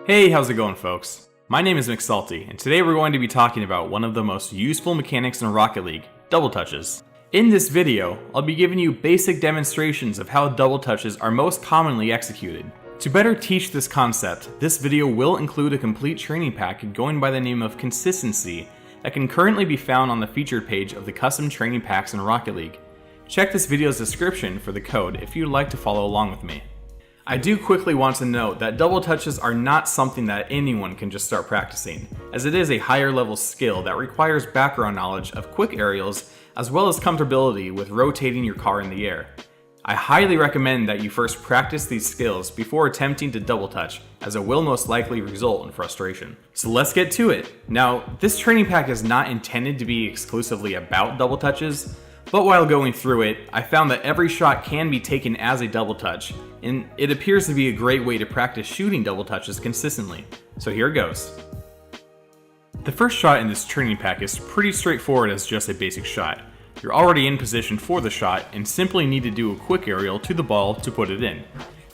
Hey, how's it going, folks? My name is McSalty, and today we're going to be talking about one of the most useful mechanics in Rocket League, double touches. In this video, I'll be giving you basic demonstrations of how double touches are most commonly executed. To better teach this concept, this video will include a complete training pack going by the name of Consistency that can currently be found on the featured page of the custom training packs in Rocket League. Check this video's description for the code if you'd like to follow along with me. I do quickly want to note that double touches are not something that anyone can just start practicing, as it is a higher level skill that requires background knowledge of quick aerials as well as comfortability with rotating your car in the air. I highly recommend that you first practice these skills before attempting to double touch, as it will most likely result in frustration. So let's get to it. Now, this training pack is not intended to be exclusively about double touches, but while going through it, I found that every shot can be taken as a double touch, and it appears to be a great way to practice shooting double touches consistently. So here it goes. The first shot in this training pack is pretty straightforward as just a basic shot. You're already in position for the shot and simply need to do a quick aerial to the ball to put it in.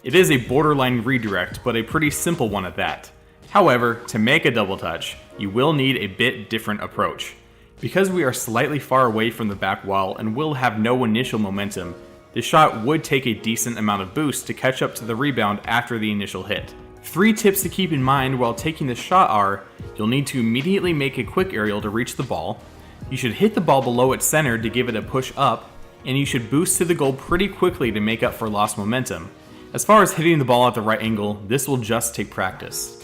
It is a borderline redirect, but a pretty simple one at that. However, to make a double touch, you will need a bit different approach. Because we are slightly far away from the back wall and will have no initial momentum, the shot would take a decent amount of boost to catch up to the rebound after the initial hit. 3 tips to keep in mind while taking this shot are, you'll need to immediately make a quick aerial to reach the ball, you should hit the ball below its center to give it a push up, and you should boost to the goal pretty quickly to make up for lost momentum. As far as hitting the ball at the right angle, this will just take practice.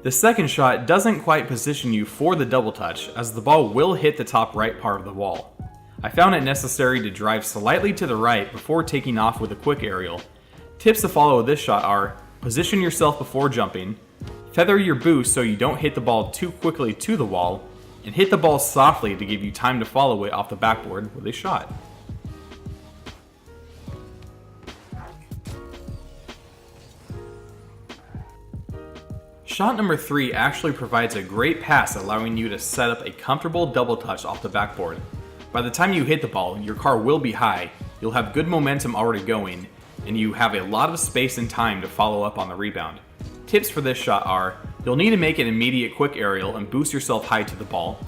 The second shot doesn't quite position you for the double touch, as the ball will hit the top right part of the wall. I found it necessary to drive slightly to the right before taking off with a quick aerial. Tips to follow with this shot are, position yourself before jumping, feather your boost so you don't hit the ball too quickly to the wall, and hit the ball softly to give you time to follow it off the backboard with a shot. Shot number 3 actually provides a great pass, allowing you to set up a comfortable double touch off the backboard. By the time you hit the ball, your car will be high, you'll have good momentum already going, and you have a lot of space and time to follow up on the rebound. Tips for this shot are, you'll need to make an immediate quick aerial and boost yourself high to the ball.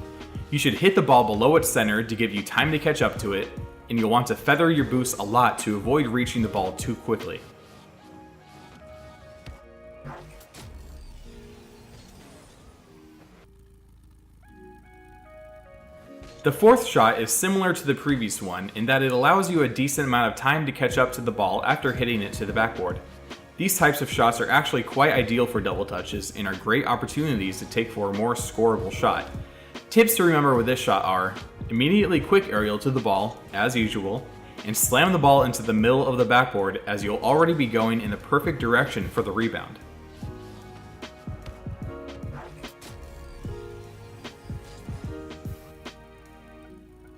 You should hit the ball below its center to give you time to catch up to it, and you'll want to feather your boost a lot to avoid reaching the ball too quickly. The fourth shot is similar to the previous one in that it allows you a decent amount of time to catch up to the ball after hitting it to the backboard. These types of shots are actually quite ideal for double touches and are great opportunities to take for a more scoreable shot. Tips to remember with this shot are, immediately quick aerial to the ball, as usual, and slam the ball into the middle of the backboard as you'll already be going in the perfect direction for the rebound.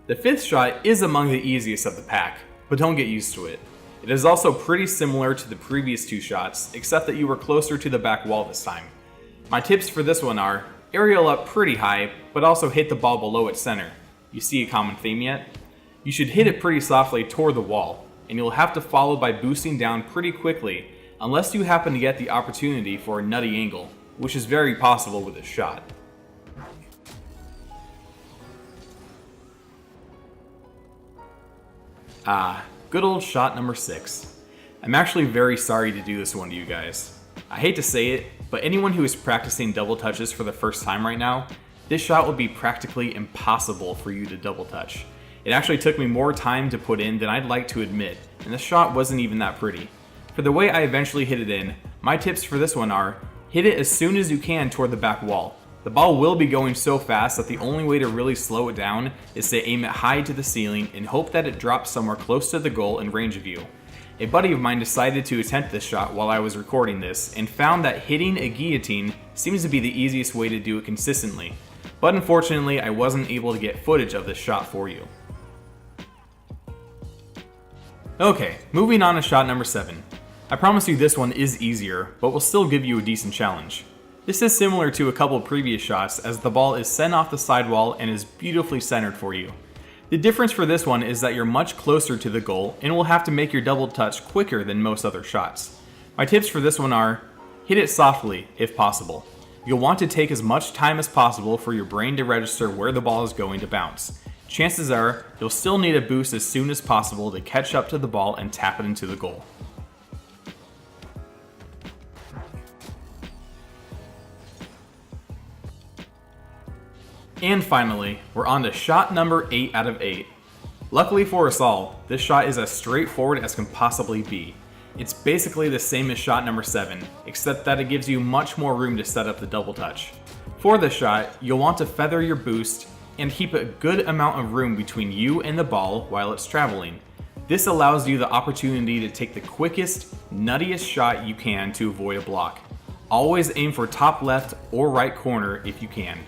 The fifth shot is among the easiest of the pack, but don't get used to it. It is also pretty similar to the previous 2 shots, except that you were closer to the back wall this time. My tips for this one are, aerial up pretty high, but also hit the ball below its center. You see a common theme yet? You should hit it pretty softly toward the wall, and you'll have to follow by boosting down pretty quickly, unless you happen to get the opportunity for a nutty angle, which is very possible with this shot. Good old shot number 6. I'm actually very sorry to do this one to you guys. I hate to say it, but anyone who is practicing double touches for the first time right now, this shot will be practically impossible for you to double touch. It actually took me more time to put in than I'd like to admit, and the shot wasn't even that pretty. For the way I eventually hit it in, my tips for this one are, hit it as soon as you can toward the back wall. The ball will be going so fast that the only way to really slow it down is to aim it high to the ceiling and hope that it drops somewhere close to the goal in range of you. A buddy of mine decided to attempt this shot while I was recording this and found that hitting a guillotine seems to be the easiest way to do it consistently, but unfortunately I wasn't able to get footage of this shot for you. Okay, moving on to shot number 7. I promise you this one is easier, but will still give you a decent challenge. This is similar to a couple previous shots as the ball is sent off the sidewall and is beautifully centered for you. The difference for this one is that you're much closer to the goal and will have to make your double touch quicker than most other shots. My tips for this one are, hit it softly if possible. You'll want to take as much time as possible for your brain to register where the ball is going to bounce. Chances are, you'll still need a boost as soon as possible to catch up to the ball and tap it into the goal. And finally, we're on to shot number 8 out of 8. Luckily for us all, this shot is as straightforward as can possibly be. It's basically the same as shot number 7, except that it gives you much more room to set up the double touch. For this shot, you'll want to feather your boost and keep a good amount of room between you and the ball while it's traveling. This allows you the opportunity to take the quickest, nuttiest shot you can to avoid a block. Always aim for top left or right corner if you can.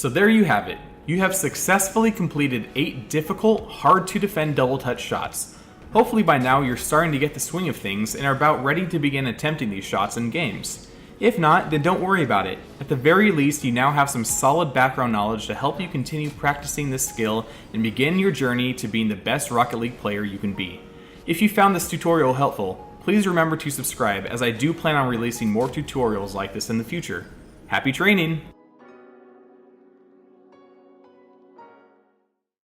So there you have it. You have successfully completed 8 difficult, hard to defend double touch shots. Hopefully by now you're starting to get the swing of things and are about ready to begin attempting these shots in games. If not, then don't worry about it. At the very least, you now have some solid background knowledge to help you continue practicing this skill and begin your journey to being the best Rocket League player you can be. If you found this tutorial helpful, please remember to subscribe, as I do plan on releasing more tutorials like this in the future. Happy training!